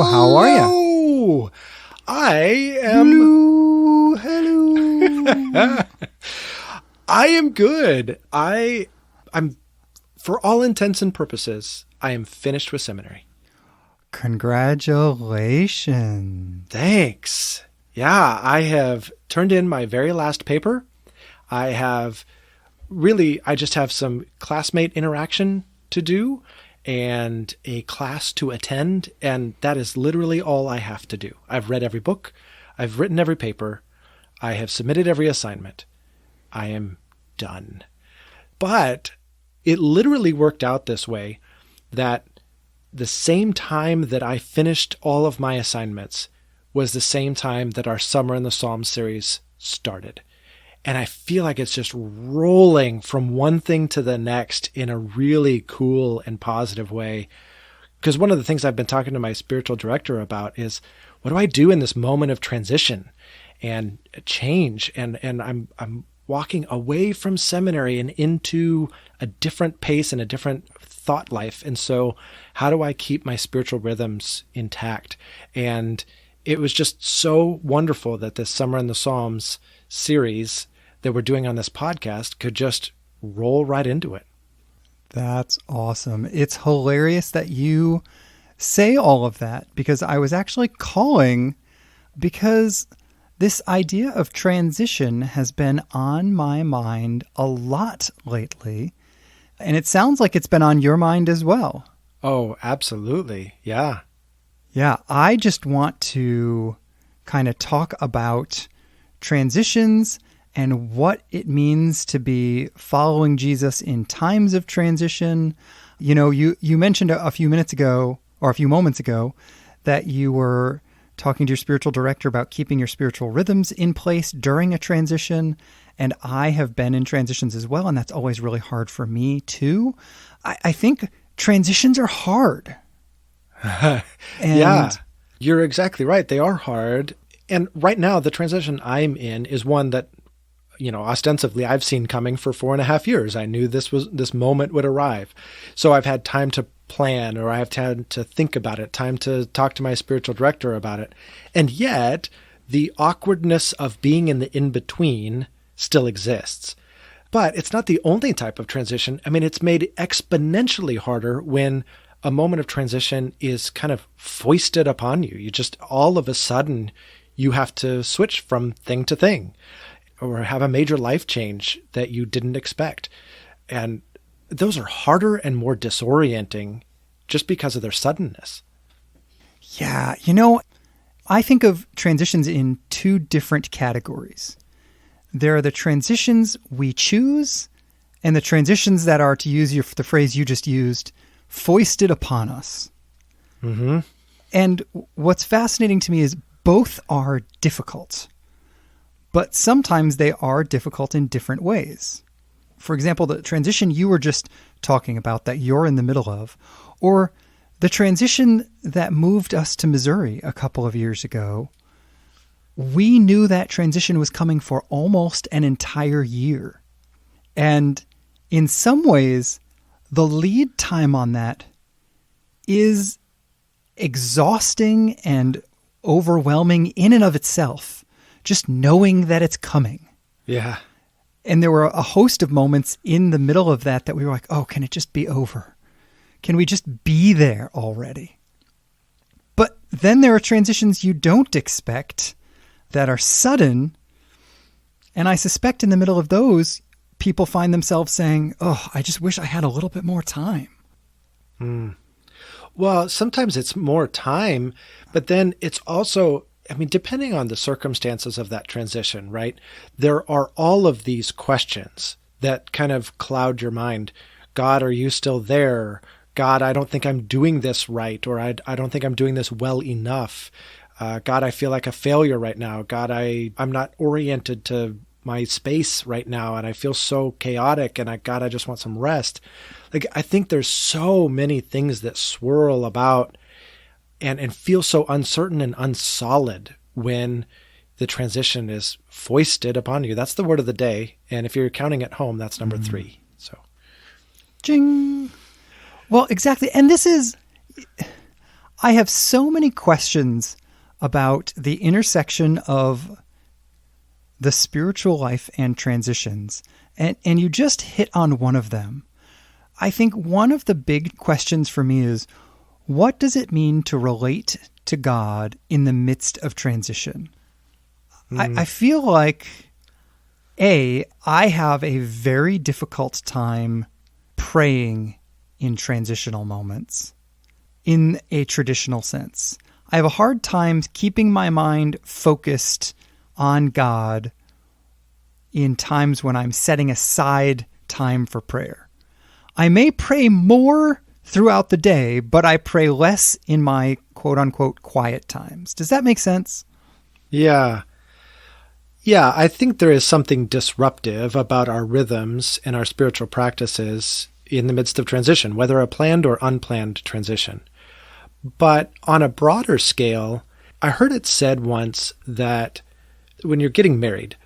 Hello, how are you? I am... Hello. I am good. I'm, for all intents and purposes, I am finished with seminary. Congratulations. Thanks. Yeah, I have turned in my very last paper. I just have some classmate interaction to do and a class to attend, and that is literally all I have to do. I've read every book. I've written every paper. I have submitted every assignment. I am done. But it literally worked out this way that the same time that I finished all of my assignments was the same time that our Summer in the Psalms series started. And I feel like it's just rolling from one thing to the next in a really cool and positive way. Because one of the things I've been talking to my spiritual director about is, what do I do in this moment of transition and change? And I'm walking away from seminary and into a different pace and a different thought life. And so how do I keep my spiritual rhythms intact? And it was just so wonderful that this Summer in the Psalms series that we're doing on this podcast could just roll right into it. That's awesome. It's hilarious that you say all of that, because I was actually calling because this idea of transition has been on my mind a lot lately, and it sounds like it's been on your mind as well. Oh, absolutely. Yeah. Yeah, I just want to kind of talk about transitions and what it means to be following Jesus in times of transition. You know, you mentioned a few moments ago that you were talking to your spiritual director about keeping your spiritual rhythms in place during a transition. And I have been in transitions as well, and that's always really hard for me too. I think transitions are hard. Yeah, you're exactly right. They are hard. And right now, the transition I'm in is one that, you know, ostensibly I've seen coming for 4.5 years. I knew this moment would arrive. So I've had time to plan, or I have time to think about it, time to talk to my spiritual director about it. And yet the awkwardness of being in the in-between still exists. But it's not the only type of transition. I mean, it's made exponentially harder when a moment of transition is kind of foisted upon you. You just, all of a sudden, you have to switch from thing to thing, or have a major life change that you didn't expect. And those are harder and more disorienting just because of their suddenness. Yeah, you know, I think of transitions in two different categories. There are the transitions we choose, and the transitions that are, to use the phrase you just used, foisted upon us. Mm-hmm. And what's fascinating to me is both are difficult, but sometimes they are difficult in different ways. For example, the transition you were just talking about that you're in the middle of, or the transition that moved us to Missouri a couple of years ago, we knew that transition was coming for almost an entire year. And in some ways, the lead time on that is exhausting and overwhelming in and of itself, just knowing that it's coming. Yeah. And there were a host of moments in the middle of that we were like, oh, can it just be over? Can we just be there already? But then there are transitions you don't expect that are sudden. And I suspect in the middle of those, people find themselves saying, oh, I just wish I had a little bit more time. Well, sometimes it's more time, but then it's also, I mean, depending on the circumstances of that transition, right? There are all of these questions that kind of cloud your mind. God, are you still there? God, I don't think I'm doing this right, or I don't think I'm doing this well enough. God, I feel like a failure right now. God, I'm not oriented to my space right now, and I feel so chaotic, and I just want some rest. Like, I think there's so many things that swirl about and feel so uncertain and unsolid when the transition is foisted upon you. That's the word of the day. And if you're counting at home, that's number 3. So, Jing. Well, exactly. And this is, I have so many questions about the intersection of the spiritual life and transitions. And you just hit on one of them. I think one of the big questions for me is, what does it mean to relate to God in the midst of transition? I feel like, I have a very difficult time praying in transitional moments in a traditional sense. I have a hard time keeping my mind focused on God in times when I'm setting aside time for prayer. I may pray more throughout the day, but I pray less in my quote-unquote quiet times. Does that make sense? Yeah. Yeah, I think there is something disruptive about our rhythms and our spiritual practices in the midst of transition, whether a planned or unplanned transition. But on a broader scale, I heard it said once that when you're getting married,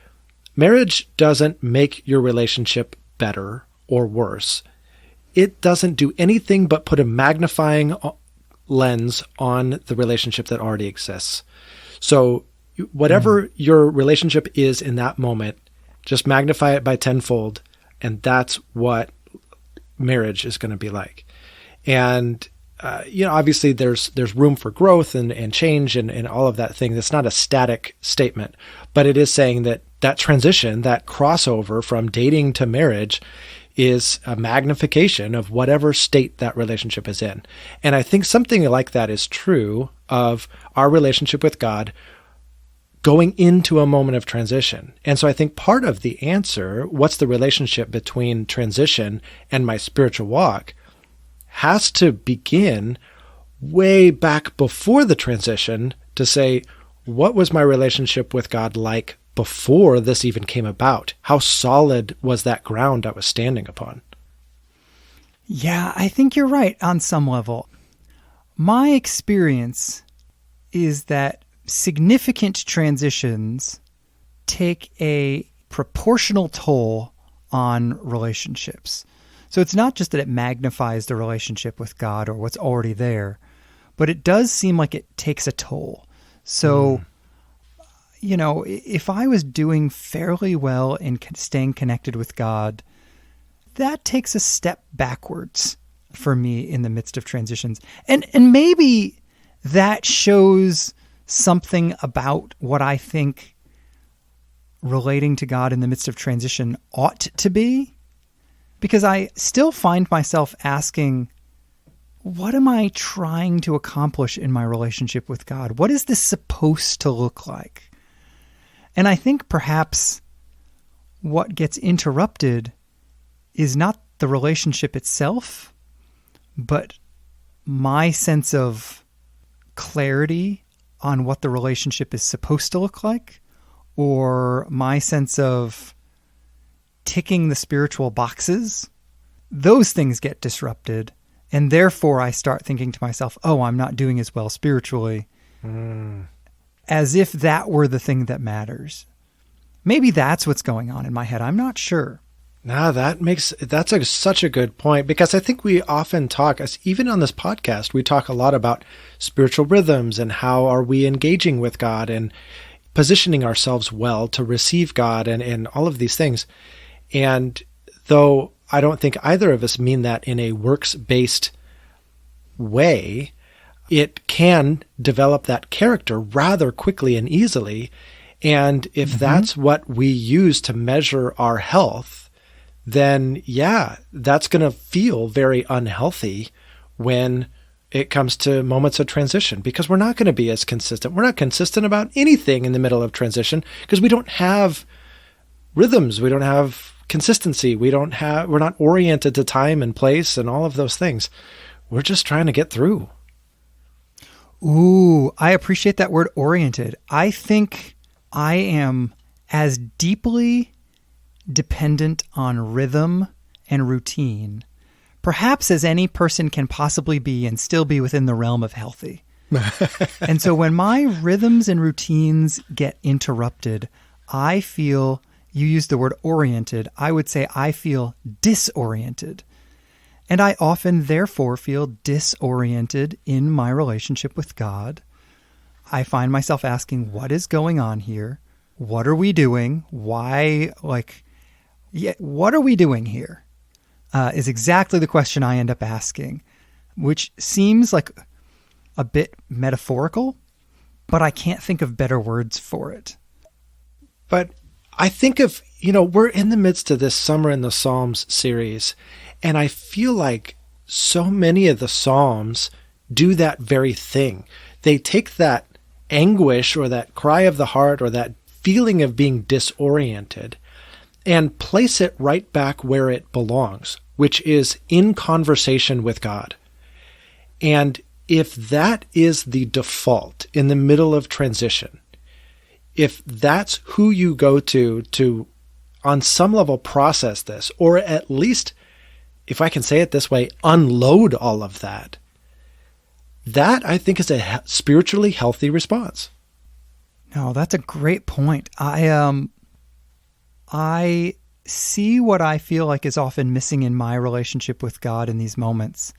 marriage doesn't make your relationship better or worse. It doesn't do anything but put a magnifying lens on the relationship that already exists. So whatever your relationship is in that moment, just magnify it by tenfold, and that's what marriage is going to be like. And obviously there's room for growth and change and all of that thing. That's not a static statement, but it is saying that transition, that crossover from dating to marriage, is a magnification of whatever state that relationship is in. And I think something like that is true of our relationship with God going into a moment of transition. And so I think part of the answer, what's the relationship between transition and my spiritual walk, has to begin way back before the transition to say, what was my relationship with God like before this even came about? How solid was that ground I was standing upon? Yeah, I think you're right on some level. My experience is that significant transitions take a proportional toll on relationships. So it's not just that it magnifies the relationship with God or what's already there, but it does seem like it takes a toll. So, if I was doing fairly well in staying connected with God, that takes a step backwards for me in the midst of transitions. And maybe that shows something about what I think relating to God in the midst of transition ought to be. Because I still find myself asking, what am I trying to accomplish in my relationship with God? What is this supposed to look like? And I think perhaps what gets interrupted is not the relationship itself, but my sense of clarity on what the relationship is supposed to look like, or my sense of ticking the spiritual boxes. Those things get disrupted, and therefore I start thinking to myself, I'm not doing as well spiritually, as if that were the thing that matters. Maybe that's what's going on in my head. I'm not sure. No, that's such a good point, because I think we often talk, even on this podcast, we talk a lot about spiritual rhythms and how are we engaging with God and positioning ourselves well to receive God and all of these things. And though I don't think either of us mean that in a works-based way, it can develop that character rather quickly and easily. And if that's what we use to measure our health, then that's going to feel very unhealthy when it comes to moments of transition, because we're not going to be as consistent. We're not consistent about anything in the middle of transition because we don't have rhythms. We don't have consistency. We're not oriented to time and place and all of those things. We're just trying to get through. Ooh, I appreciate that word oriented. I think I am as deeply dependent on rhythm and routine, perhaps as any person can possibly be and still be within the realm of healthy. And so when my rhythms and routines get interrupted, I feel, you used the word oriented, I would say I feel disoriented. And I often, therefore, feel disoriented in my relationship with God. I find myself asking, what is going on here? What are we doing? Why, what are we doing here? Is exactly the question I end up asking, which seems like a bit metaphorical, but I can't think of better words for it. But I think of, we're in the midst of this Summer in the Psalms series, and I feel like so many of the Psalms do that very thing. They take that anguish or that cry of the heart or that feeling of being disoriented and place it right back where it belongs, which is in conversation with God. And if that is the default in the middle of transition, if that's who you go to on some level process this, or at least, if I can say it this way, unload all of that, that I think is a spiritually healthy response. No, that's a great point. I see what I feel like is often missing in my relationship with God in these moments,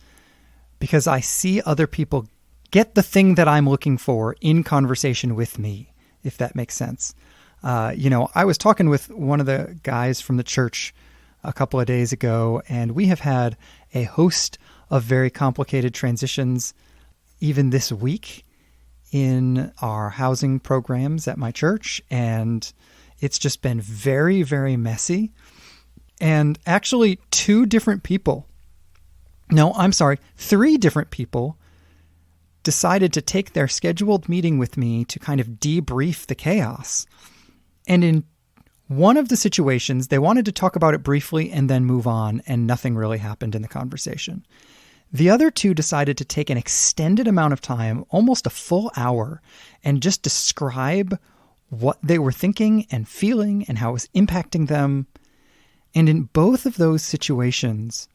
because I see other people get the thing that I'm looking for in conversation with me, if that makes sense. I was talking with one of the guys from the church a couple of days ago, and we have had a host of very complicated transitions even this week in our housing programs at my church, and it's just been very, very messy. And actually 3 different people decided to take their scheduled meeting with me to kind of debrief the chaos. And in one of the situations, they wanted to talk about it briefly and then move on, and nothing really happened in the conversation. The other 2 decided to take an extended amount of time, almost a full hour, and just describe what they were thinking and feeling and how it was impacting them. And in both of those situations,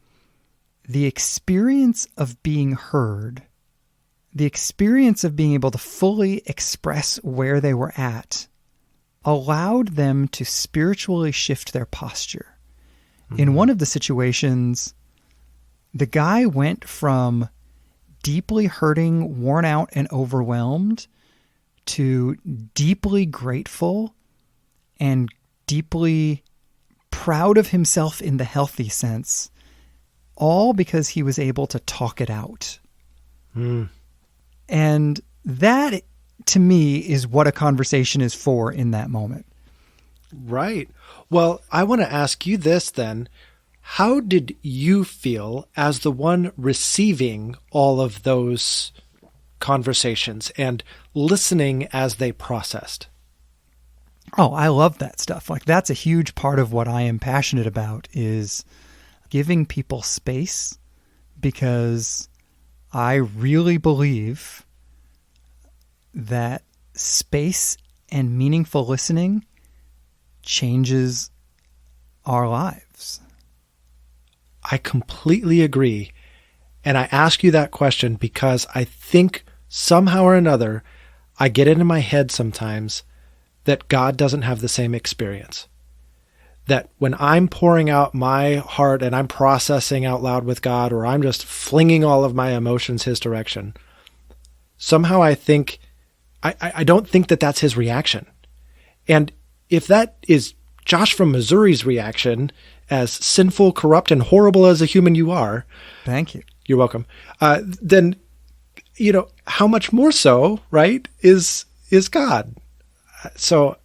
the experience of being heard, the experience of being able to fully express where they were at, allowed them to spiritually shift their posture. Mm-hmm. In one of the situations, the guy went from deeply hurting, worn out, and overwhelmed to deeply grateful and deeply proud of himself in the healthy sense, all because he was able to talk it out. Mm. And that, to me, is what a conversation is for in that moment. Right. Well, I want to ask you this then. How did you feel as the one receiving all of those conversations and listening as they processed? Oh, I love that stuff. Like, that's a huge part of what I am passionate about, is giving people space, because I really believe that space and meaningful listening changes our lives. I completely agree. And I ask you that question because I think somehow or another, I get it in my head sometimes that God doesn't have the same experience. That when I'm pouring out my heart and I'm processing out loud with God, or I'm just flinging all of my emotions His direction, somehow I think, I don't think that that's His reaction. And if that is Josh from Missouri's reaction, as sinful, corrupt, and horrible as a human you are. Thank you. You're welcome. Then, how much more so, right, is God? So,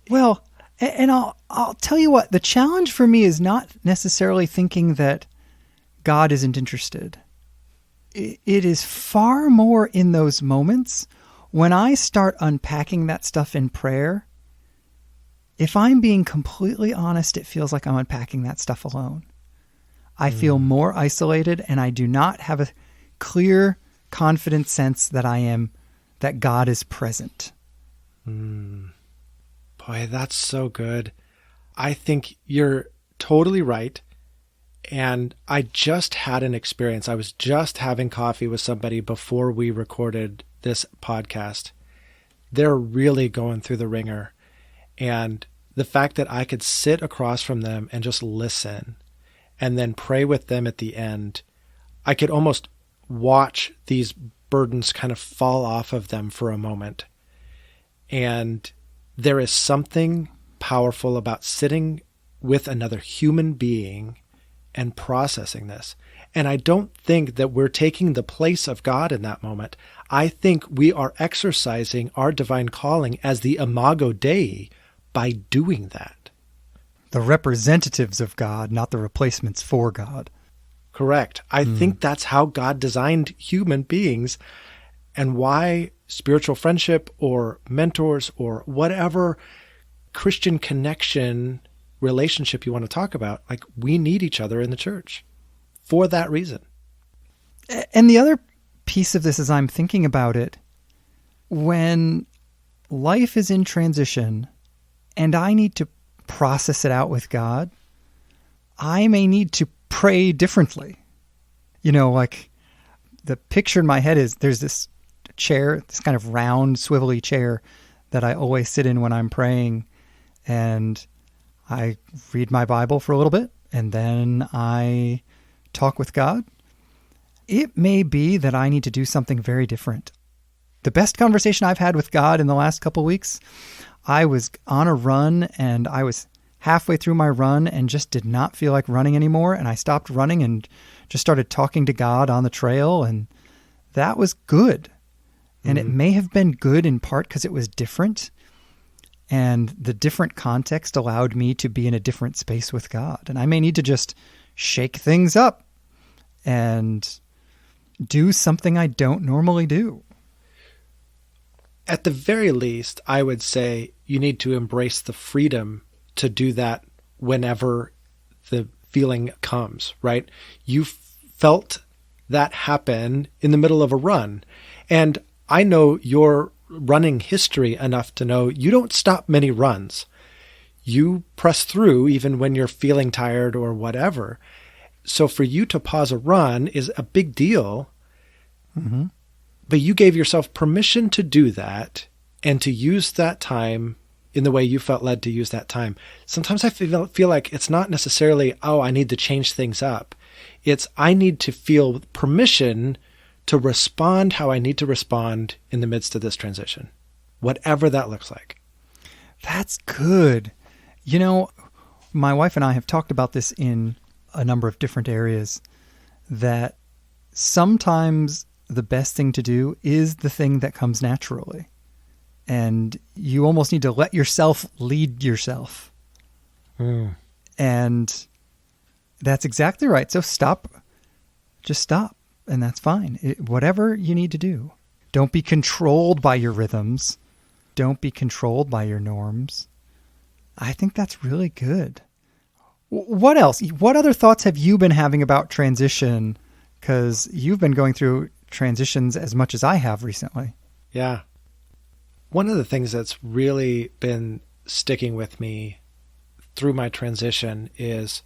well, and I'll tell you what, the challenge for me is not necessarily thinking that God isn't interested. It is far more in those moments when I start unpacking that stuff in prayer. If I'm being completely honest, it feels like I'm unpacking that stuff alone. I feel more isolated, and I do not have a clear, confident sense that God is present. Boy, that's so good. I think you're totally right. And I just had an experience. I was just having coffee with somebody before we recorded this podcast. They're really going through the ringer. And the fact that I could sit across from them and just listen and then pray with them at the end, I could almost watch these burdens kind of fall off of them for a moment. And there is something powerful about sitting with another human being and processing this. And I don't think that we're taking the place of God in that moment. I think we are exercising our divine calling as the imago Dei by doing that. The representatives of God, not the replacements for God. Correct. I think that's how God designed human beings, and why spiritual friendship or mentors or whatever Christian connection relationship you want to talk about, like, we need each other in the church for that reason. And the other piece of this, as I'm thinking about it, when life is in transition and I need to process it out with God, I may need to pray differently. You know, like the picture in my head is there's this chair, this kind of round, swivelly chair that I always sit in when I'm praying, and I read my Bible for a little bit, and then I talk with God. It may be that I need to do something very different. The best conversation I've had with God in the last couple of weeks, I was on a run and I was halfway through my run and just did not feel like running anymore. And I stopped running and just started talking to God on the trail. And that was good. And it may have been good in part because it was different. And the different context allowed me to be in a different space with God. And I may need to just shake things up and do something I don't normally do. At the very least, I would say you need to embrace the freedom to do that whenever the feeling comes, right? You felt that happen in the middle of a run. And I know your running history enough to know you don't stop many runs. You press through even when you're feeling tired or whatever. So for you to pause a run is a big deal. Mm-hmm. But you gave yourself permission to do that and to use that time in the way you felt led to use that time. Sometimes I feel like it's not necessarily, oh, I need to change things up. It's I need to feel permission to respond how I need to respond in the midst of this transition, whatever that looks like. That's good. You know, my wife and I have talked about this in a number of different areas, that sometimes the best thing to do is the thing that comes naturally. And you almost need to let yourself lead yourself. And that's exactly right. So stop. Just stop. And that's fine. Whatever you need to do. Don't be controlled by your rhythms. Don't be controlled by your norms. I think that's really good. What else? What other thoughts have you been having about transition? Because you've been going through transitions as much as I have recently. Yeah. One of the things that's really been sticking with me through my transition is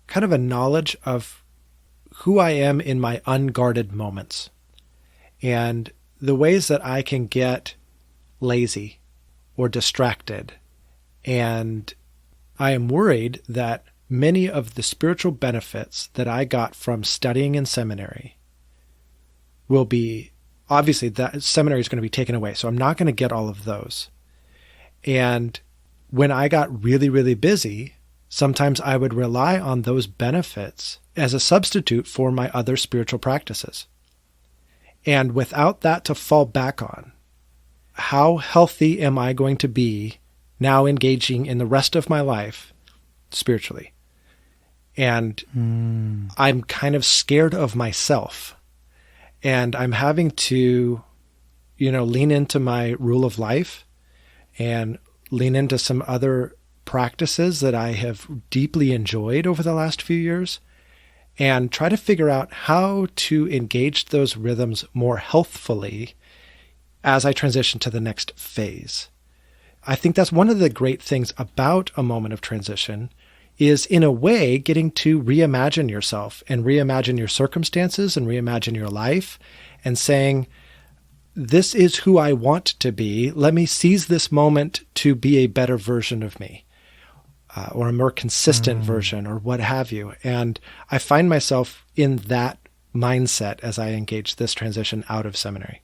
kind of a knowledge of who I am in my unguarded moments and the ways that I can get lazy or distracted. And I am worried that many of the spiritual benefits that I got from studying in seminary will be, obviously that seminary is going to be taken away. So I'm not going to get all of those. And when I got really, really busy, sometimes I would rely on those benefits as a substitute for my other spiritual practices. And without that to fall back on, how healthy am I going to be now engaging in the rest of my life spiritually? And I'm kind of scared of myself. And I'm having to, lean into my rule of life and lean into some other practices that I have deeply enjoyed over the last few years and try to figure out how to engage those rhythms more healthfully as I transition to the next phase. I think that's one of the great things about a moment of transition is, in a way, getting to reimagine yourself and reimagine your circumstances and reimagine your life and saying, this is who I want to be. Let me seize this moment to be a better version of me. or a more consistent version or what have you. And I find myself in that mindset as I engage this transition out of seminary.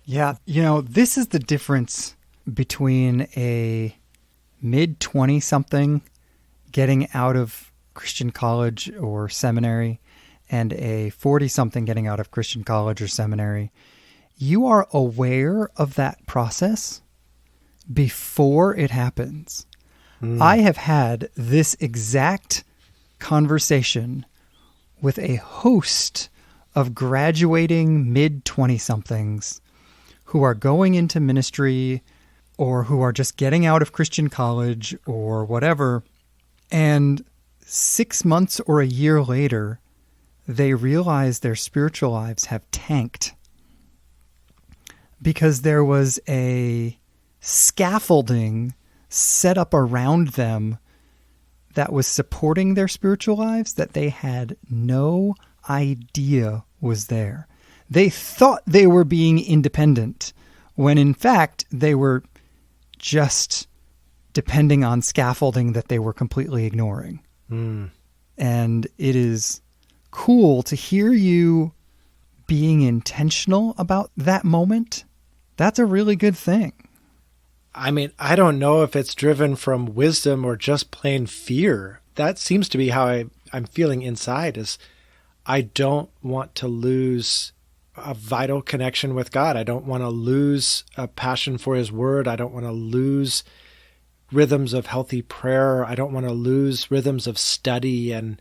Yeah, this is the difference between a mid-20-something getting out of Christian college or seminary and a 40-something getting out of Christian college or seminary. You are aware of that process before it happens. I have had this exact conversation with a host of graduating mid-20-somethings who are going into ministry or who are just getting out of Christian college or whatever. And 6 months or a year later, they realize their spiritual lives have tanked because there was a scaffolding set up around them that was supporting their spiritual lives that they had no idea was there. They thought they were being independent when in fact they were just depending on scaffolding that they were completely ignoring. And it is cool to hear you being intentional about that moment. That's a really good thing. I mean, I don't know if it's driven from wisdom or just plain fear. That seems to be how I'm feeling inside, is I don't want to lose a vital connection with God. I don't want to lose a passion for his word. I don't want to lose rhythms of healthy prayer. I don't want to lose rhythms of study and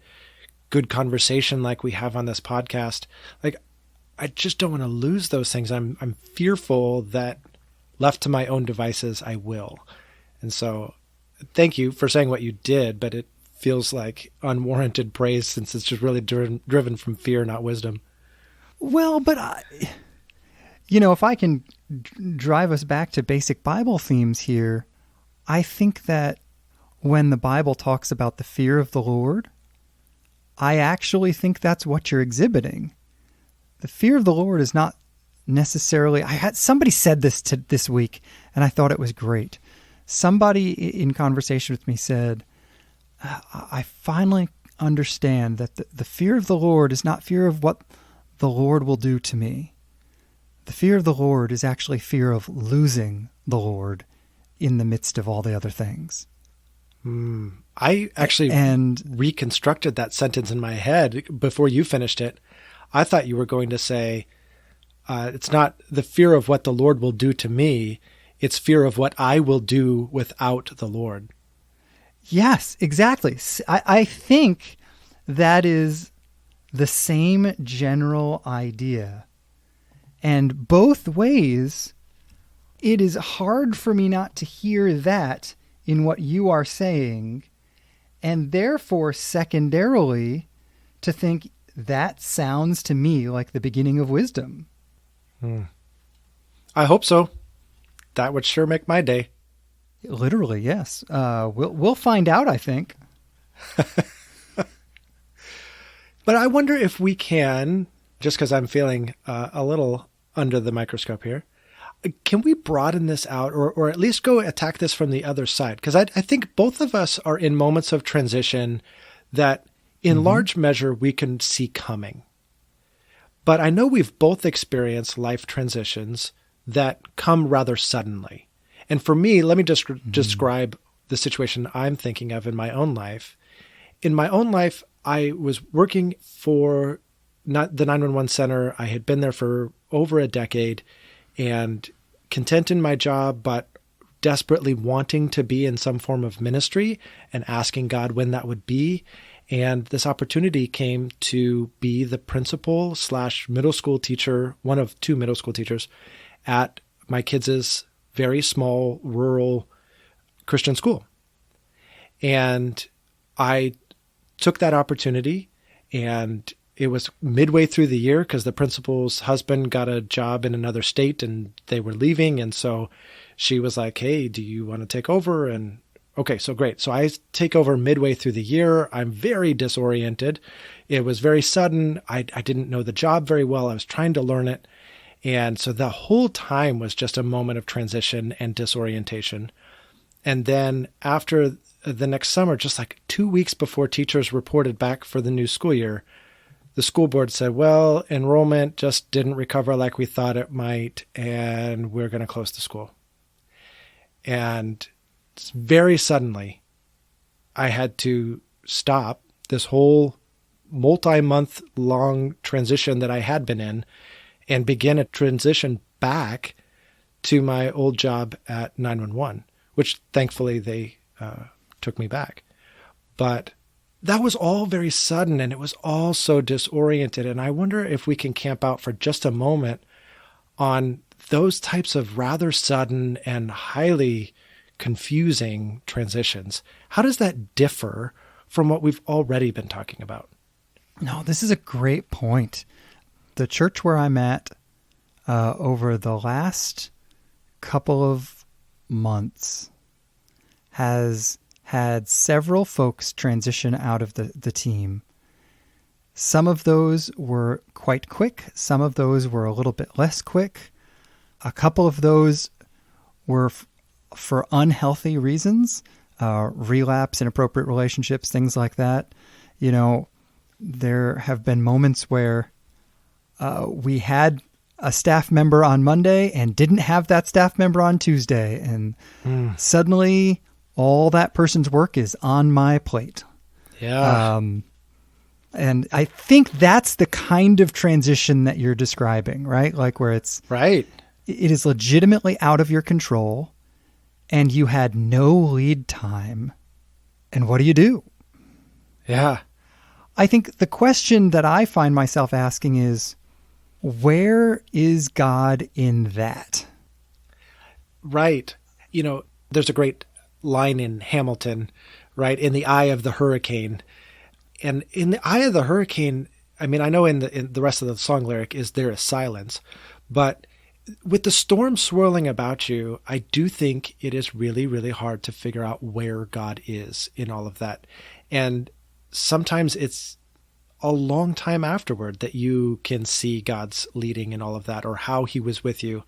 good conversation like we have on this podcast. Like, I just don't want to lose those things. I'm fearful that left to my own devices, I will. And so thank you for saying what you did, but it feels like unwarranted praise since it's just really driven from fear, not wisdom. Well, but if I can drive us back to basic Bible themes here, I think that when the Bible talks about the fear of the Lord, I actually think that's what you're exhibiting. The fear of the Lord is not necessarily, somebody said this week, and I thought it was great. Somebody in conversation with me said, I finally understand that the fear of the Lord is not fear of what the Lord will do to me. The fear of the Lord is actually fear of losing the Lord in the midst of all the other things. I actually reconstructed that sentence in my head before you finished it. I thought you were going to say, it's not the fear of what the Lord will do to me. It's fear of what I will do without the Lord. Yes, exactly. I think that is the same general idea. And both ways, it is hard for me not to hear that in what you are saying, and therefore, secondarily, to think that sounds to me like the beginning of wisdom. I hope so. That would sure make my day. Literally, yes. We'll find out, I think. But I wonder if we can, just because I'm feeling a little under the microscope here, can we broaden this out or at least go attack this from the other side? Because I think both of us are in moments of transition that in large measure we can see coming. But I know we've both experienced life transitions that come rather suddenly. And for me, let me just describe the situation I'm thinking of in my own life. In my own life, I was working for not the 911 center. I had been there for over a decade and content in my job, but desperately wanting to be in some form of ministry and asking God when that would be. And this opportunity came to be the principal / middle school teacher, one of two middle school teachers at my kids' very small rural Christian school. And I took that opportunity, and it was midway through the year because the principal's husband got a job in another state and they were leaving. And so she was like, hey, do you want to take over? And okay, so great. So I take over midway through the year. I'm very disoriented. It was very sudden. I didn't know the job very well. I was trying to learn it. And so the whole time was just a moment of transition and disorientation. And then after the next summer, just like 2 weeks before teachers reported back for the new school year, the school board said, well, enrollment just didn't recover like we thought it might, and we're going to close the school. And very suddenly, I had to stop this whole multi-month long transition that I had been in and begin a transition back to my old job at 911, which thankfully they took me back. But that was all very sudden, and it was all so disoriented. And I wonder if we can camp out for just a moment on those types of rather sudden and highly confusing transitions. How does that differ from what we've already been talking about? No, this is a great point. The church where I'm at, over the last couple of months, has had several folks transition out of the team. Some of those were quite quick. Some of those were a little bit less quick. A couple of those were for unhealthy reasons, relapse, inappropriate relationships, things like that. You know, there have been moments where we had a staff member on Monday and didn't have that staff member on Tuesday. And suddenly all that person's work is on my plate. Yeah. And I think that's the kind of transition that you're describing, right? Like where it's right. It is legitimately out of your control and you had no lead time. And what do you do? Yeah. I think the question that I find myself asking is, where is God in that? Right. You know, there's a great line in Hamilton, right? In the eye of the hurricane. And in the eye of the hurricane, I mean, I know in the rest of the song lyric is there is silence, but with the storm swirling about you, I do think it is really, really hard to figure out where God is in all of that. And sometimes it's a long time afterward that you can see God's leading in all of that or how he was with you.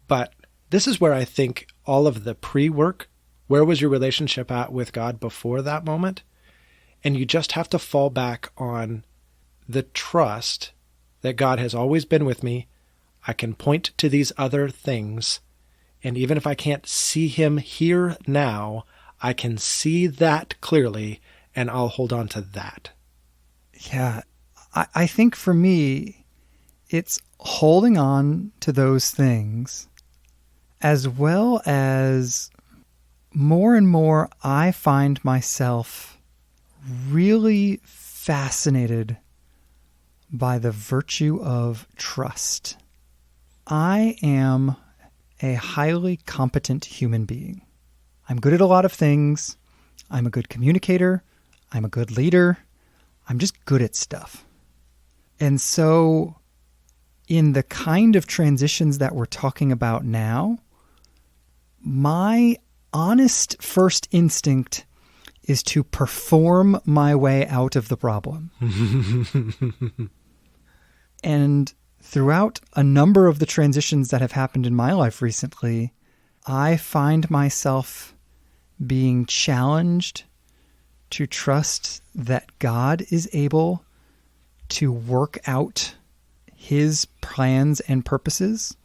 But this is where I think all of the pre-work, where was your relationship at with God before that moment? And you just have to fall back on the trust that God has always been with me. I can point to these other things. And even if I can't see him here now, I can see that clearly and I'll hold on to that. Yeah. I think for me, it's holding on to those things as well as more and more I find myself really fascinated by the virtue of trust. I am a highly competent human being. I'm good at a lot of things. I'm a good communicator. I'm a good leader. I'm just good at stuff. And so in the kind of transitions that we're talking about now, my honest first instinct is to perform my way out of the problem. And throughout a number of the transitions that have happened in my life recently, I find myself being challenged to trust that God is able to work out his plans and purposes,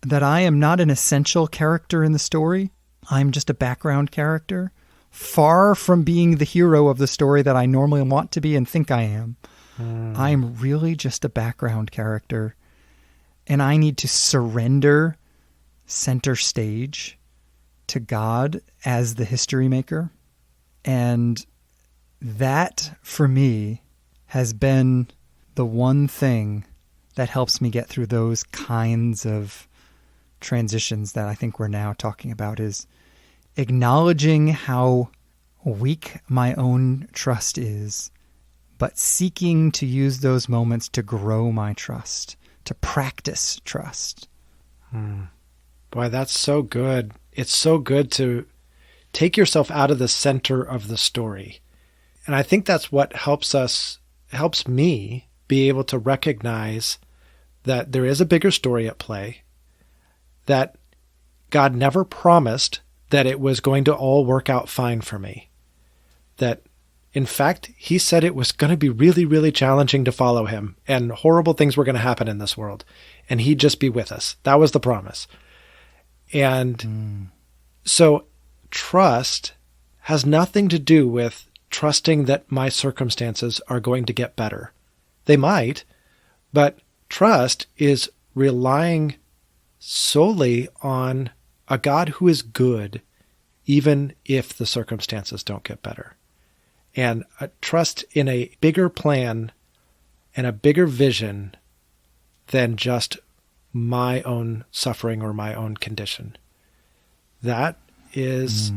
that I am not an essential character in the story. I'm just a background character, far from being the hero of the story that I normally want to be and think I am. I'm really just a background character, and I need to surrender center stage to God as the history maker. And that, for me, has been the one thing that helps me get through those kinds of transitions that I think we're now talking about, is acknowledging how weak my own trust is, but seeking to use those moments to grow my trust, to practice trust. Boy, that's so good. It's so good to take yourself out of the center of the story. And I think that's what helps me be able to recognize that there is a bigger story at play, that God never promised that it was going to all work out fine for me. That, in fact, he said it was going to be really, really challenging to follow him, and horrible things were going to happen in this world, and he'd just be with us. That was the promise. And so trust has nothing to do with trusting that my circumstances are going to get better. They might, but trust is relying solely on a God who is good, even if the circumstances don't get better. And a trust in a bigger plan and a bigger vision than just my own suffering or my own condition. That is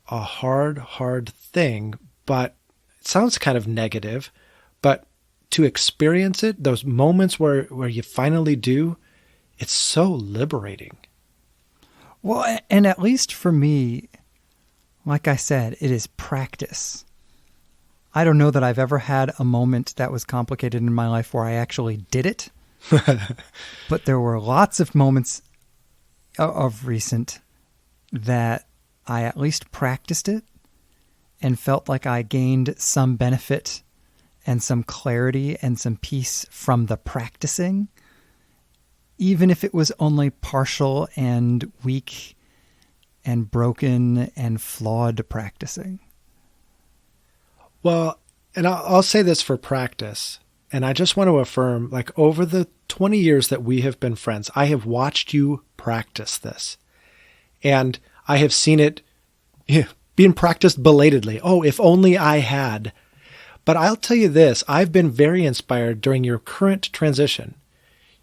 a hard, hard thing, but it sounds kind of negative, but to experience it, those moments where you finally do, it's so liberating. Well, and at least for me, like I said, it is practice. I don't know that I've ever had a moment that was complicated in my life where I actually did it. But there were lots of moments of recent that I at least practiced it and felt like I gained some benefit and some clarity and some peace from the practicing, even if it was only partial and weak and broken and flawed practicing. Well, and I'll say this for practice, and I just want to affirm, like, over the 20 years that we have been friends, I have watched you practice this. And I have seen it being practiced belatedly. Oh, if only I had. But I'll tell you this, I've been very inspired during your current transition.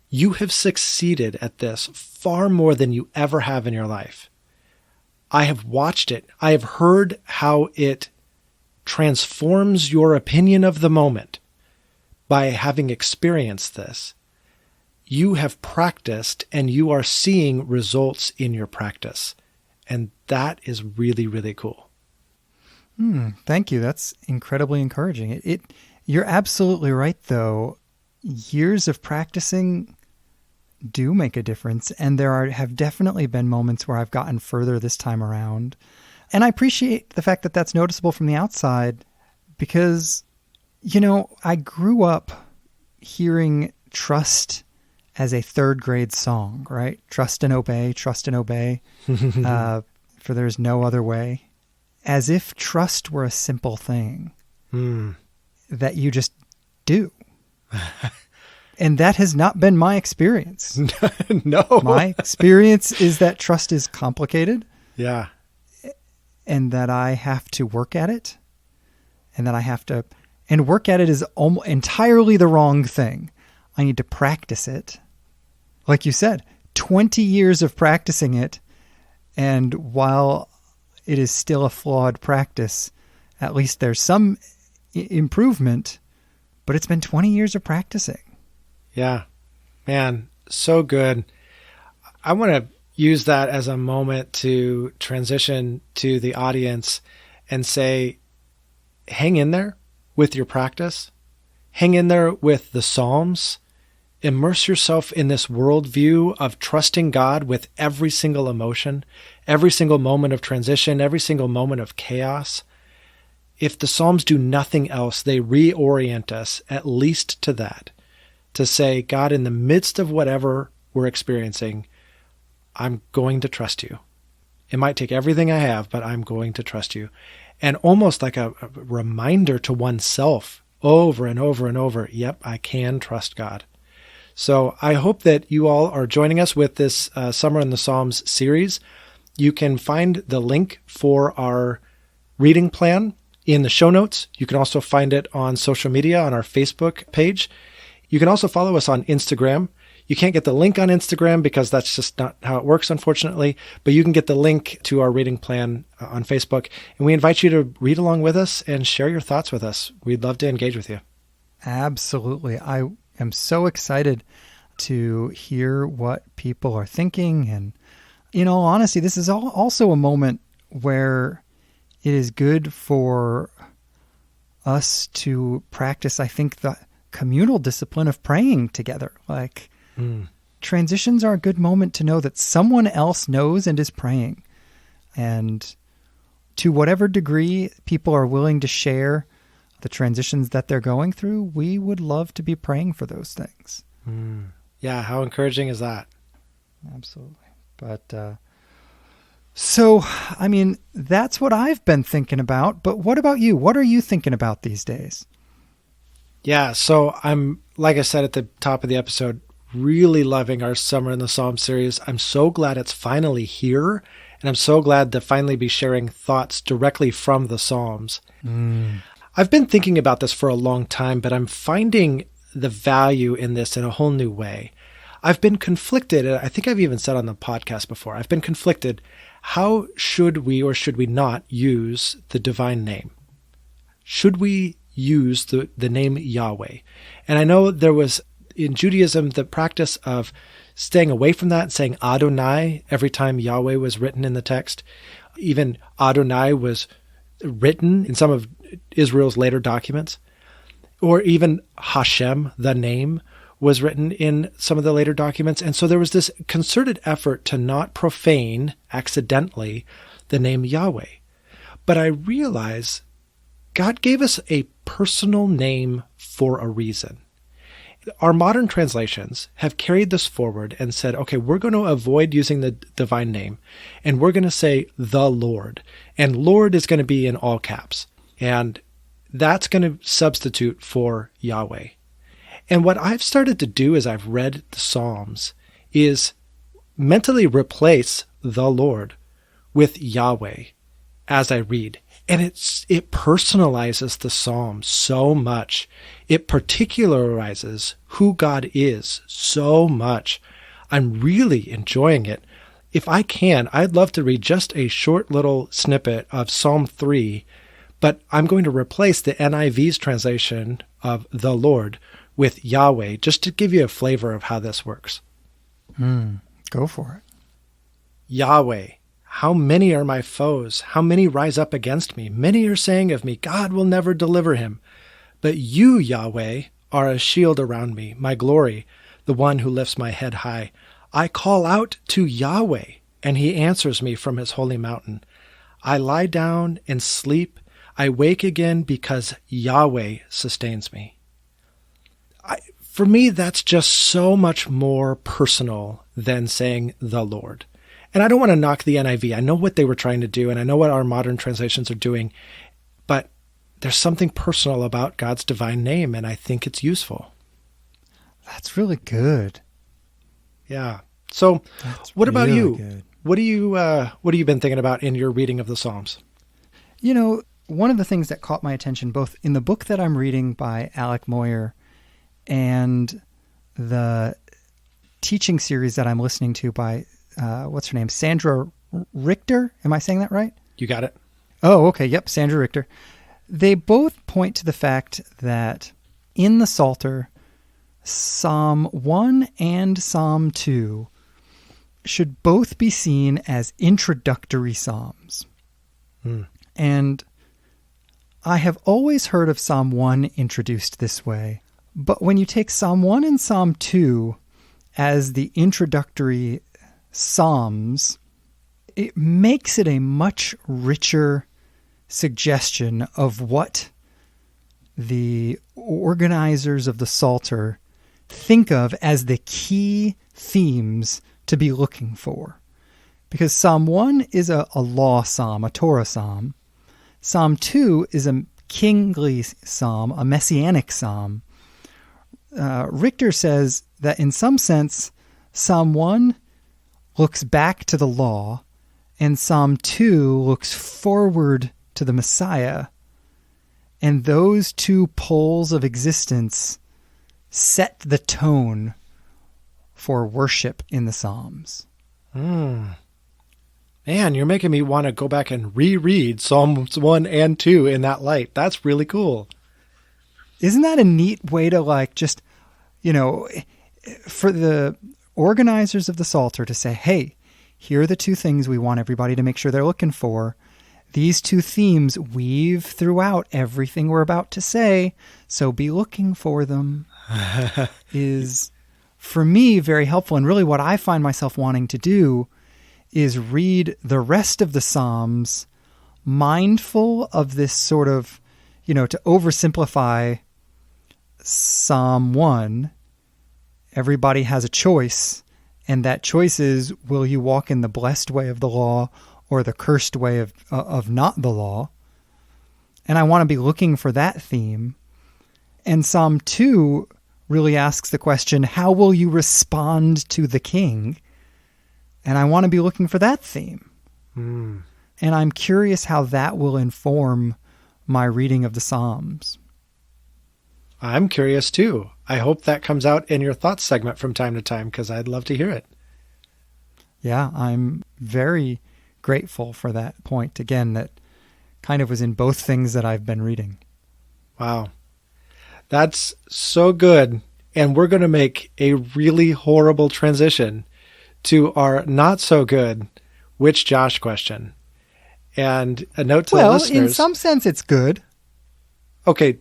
You have succeeded at this far more than you ever have in your life. I have watched it. I have heard how it transforms your opinion of the moment by having experienced this. You have practiced and you are seeing results in your practice. And that is really, really cool. Thank you. That's incredibly encouraging. You're absolutely right, though. Years of practicing do make a difference. And there have definitely been moments where I've gotten further this time around. And I appreciate the fact that that's noticeable from the outside because, I grew up hearing trust as a third grade song, right? Trust and obey, for there's no other way. As if trust were a simple thing that you just do. And that has not been my experience. No. My experience is that trust is complicated. Yeah. And that I have to work at it. And work at it is entirely the wrong thing. I need to practice it. Like you said, 20 years of practicing it. And while it is still a flawed practice, at least there's some improvement, but it's been 20 years of practicing. Yeah, man, so good. I want to use that as a moment to transition to the audience and say, hang in there with your practice. Hang in there with the Psalms. Immerse yourself in this worldview of trusting God with every single emotion, every single moment of transition, every single moment of chaos. If the Psalms do nothing else, they reorient us at least to that, to say, God, in the midst of whatever we're experiencing, I'm going to trust you. It might take everything I have, but I'm going to trust you. And almost like a reminder to oneself over and over and over, yep, I can trust God. So I hope that you all are joining us with this Summer in the Psalms series. You can find the link for our reading plan in the show notes. You can also find it on social media on our Facebook page. You can also follow us on Instagram. You can't get the link on Instagram because that's just not how it works, unfortunately, but you can get the link to our reading plan on Facebook. And we invite you to read along with us and share your thoughts with us. We'd love to engage with you. Absolutely. I am so excited to hear what people are thinking. And in all honesty, this is also a moment where it is good for us to practice, I think, the communal discipline of praying together. Like, transitions are a good moment to know that someone else knows and is praying. And to whatever degree people are willing to share the transitions that they're going through, we would love to be praying for those things. Yeah, how encouraging is that? Absolutely. But so, I mean, that's what I've been thinking about. But what about you? What are you thinking about these days? Yeah, so I'm, like I said at the top of the episode, really loving our Summer in the Psalm series. I'm so glad it's finally here, and I'm so glad to finally be sharing thoughts directly from the Psalms. I've been thinking about this for a long time, but I'm finding the value in this in a whole new way. I've been conflicted, and I think I've even said on the podcast before, I've been conflicted. How should we or should we not use the divine name? Should we use the name Yahweh? And I know there was in Judaism the practice of staying away from that and saying Adonai every time Yahweh was written in the text. Even Adonai was written in some of Israel's later documents, or even Hashem, the name, was written in some of the later documents. And so there was this concerted effort to not profane accidentally the name Yahweh. But I realize God gave us a personal name for a reason. Our modern translations have carried this forward and said, okay, we're going to avoid using the divine name, and we're going to say the Lord. And Lord is going to be in all caps. And that's going to substitute for Yahweh. And what I've started to do as I've read the Psalms is mentally replace the Lord with Yahweh as I read. And it personalizes the Psalm so much. It particularizes who God is so much. I'm really enjoying it. If I can, I'd love to read just a short little snippet of Psalm 3, but I'm going to replace the NIV's translation of the Lord with Yahweh, just to give you a flavor of how this works. Go for it. Yahweh, how many are my foes? How many rise up against me? Many are saying of me, God will never deliver him. But you, Yahweh, are a shield around me, my glory, the one who lifts my head high. I call out to Yahweh, and he answers me from his holy mountain. I lie down and sleep. I wake again because Yahweh sustains me. For me, that's just so much more personal than saying the Lord. And I don't want to knock the NIV. I know what they were trying to do, and I know what our modern translations are doing, but there's something personal about God's divine name, and I think it's useful. That's really good. Yeah. So what about really you? Good. What have you been thinking about in your reading of the Psalms? You know, one of the things that caught my attention, both in the book that I'm reading by Alec Moyer and the teaching series that I'm listening to by, what's her name? Sandra Richter. Am I saying that right? You got it. Oh, okay. Yep. Sandra Richter. They both point to the fact that in the Psalter, Psalm 1 and Psalm 2 should both be seen as introductory psalms. And I have always heard of Psalm 1 introduced this way. But when you take Psalm 1 and Psalm 2 as the introductory psalms, it makes it a much richer suggestion of what the organizers of the Psalter think of as the key themes to be looking for. Because Psalm 1 is a law psalm, a Torah psalm. Psalm 2 is a kingly psalm, a messianic psalm. Richter says that in some sense, Psalm 1 looks back to the law, and Psalm 2 looks forward to the Messiah. And those two poles of existence set the tone for worship in the Psalms. Man, you're making me want to go back and reread Psalms 1 and 2 in that light. That's really cool. Isn't that a neat way to just, for the organizers of the Psalter to say, hey, here are the two things we want everybody to make sure they're looking for. These two themes weave throughout everything we're about to say, so be looking for them, is, for me, very helpful. And really what I find myself wanting to do is read the rest of the Psalms mindful of this sort of, to oversimplify Psalm 1, everybody has a choice, and that choice is, will you walk in the blessed way of the law or the cursed way of not the law? And I want to be looking for that theme. And Psalm 2 really asks the question, how will you respond to the king? And I want to be looking for that theme. Mm. And I'm curious how that will inform my reading of the Psalms. I'm curious too. I hope that comes out in your thoughts segment from time to time, because I'd love to hear it. Yeah, I'm very grateful for that point. Again, that kind of was in both things that I've been reading. Wow. That's so good. And we're going to make a really horrible transition to our not so good Which Josh question. And a note to the listeners. Well, in some sense, it's good. Okay.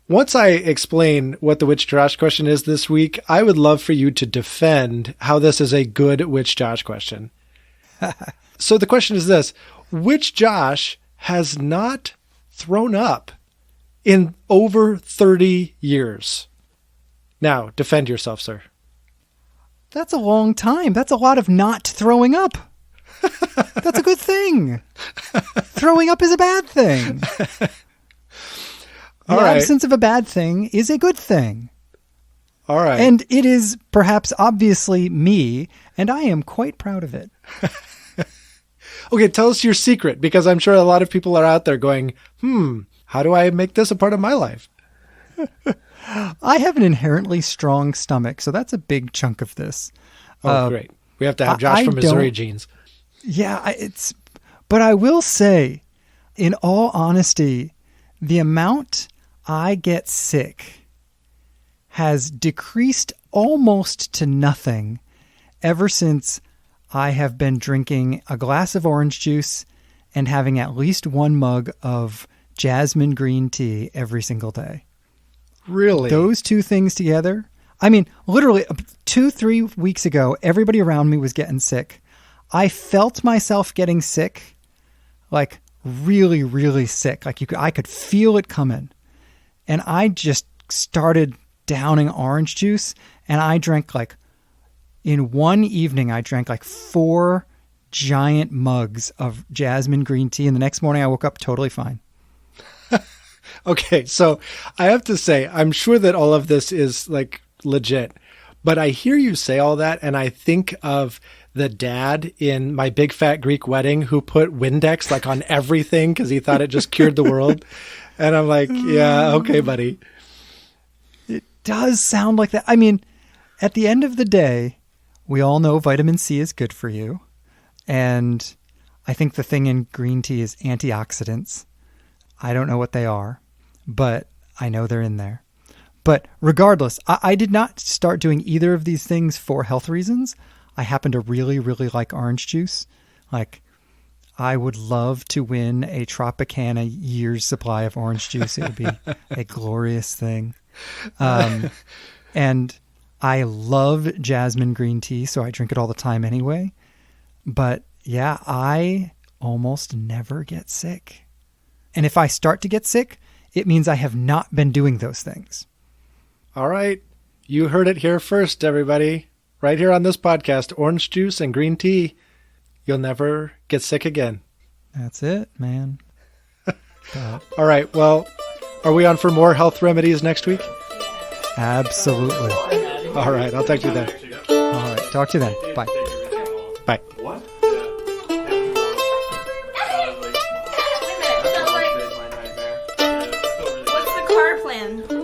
Once I explain what the Which Josh question is this week, I would love for you to defend how this is a good Which Josh question. So the question is this: which Josh has not thrown up in over 30 years? Now, defend yourself, sir. That's a long time. That's a lot of not throwing up. That's a good thing. Throwing up is a bad thing. The absence of a bad thing is a good thing. All right. And it is perhaps obviously me, and I am quite proud of it. Okay, tell us your secret, because I'm sure a lot of people are out there going, how do I make this a part of my life? I have an inherently strong stomach, so that's a big chunk of this. Oh, great. We have to have Josh from Missouri genes. Yeah, but I will say, in all honesty, the amount I get sick has decreased almost to nothing ever since I have been drinking a glass of orange juice and having at least one mug of jasmine green tea every single day. Really? Those two things together. I mean, literally 2-3 weeks ago, everybody around me was getting sick. I felt myself getting sick, like really, really sick. Like I could feel it coming. And I just started downing orange juice, and I drank in one evening, I drank 4 giant mugs of jasmine green tea. And the next morning I woke up totally fine. Okay. So I have to say, I'm sure that all of this is legit, but I hear you say all that. And I think of the dad in My Big Fat Greek Wedding who put Windex on everything because he thought it just cured the world. And I'm like, yeah, okay, buddy. It does sound like that. I mean, at the end of the day, we all know vitamin C is good for you. And I think the thing in green tea is antioxidants. I don't know what they are, but I know they're in there. But regardless, I did not start doing either of these things for health reasons. I happen to really, really like orange juice. I would love to win a Tropicana year's supply of orange juice. It would be a glorious thing. And I love jasmine green tea, so I drink it all the time anyway. But yeah, I almost never get sick. And if I start to get sick, it means I have not been doing those things. All right. You heard it here first, everybody. Right here on this podcast, orange juice and green tea. You'll never get sick again. That's it, man. All right. Well, are we on for more health remedies next week? Absolutely. All right. I'll talk to you then. All right. Talk to you then. Bye. Bye. What? What's the car plan?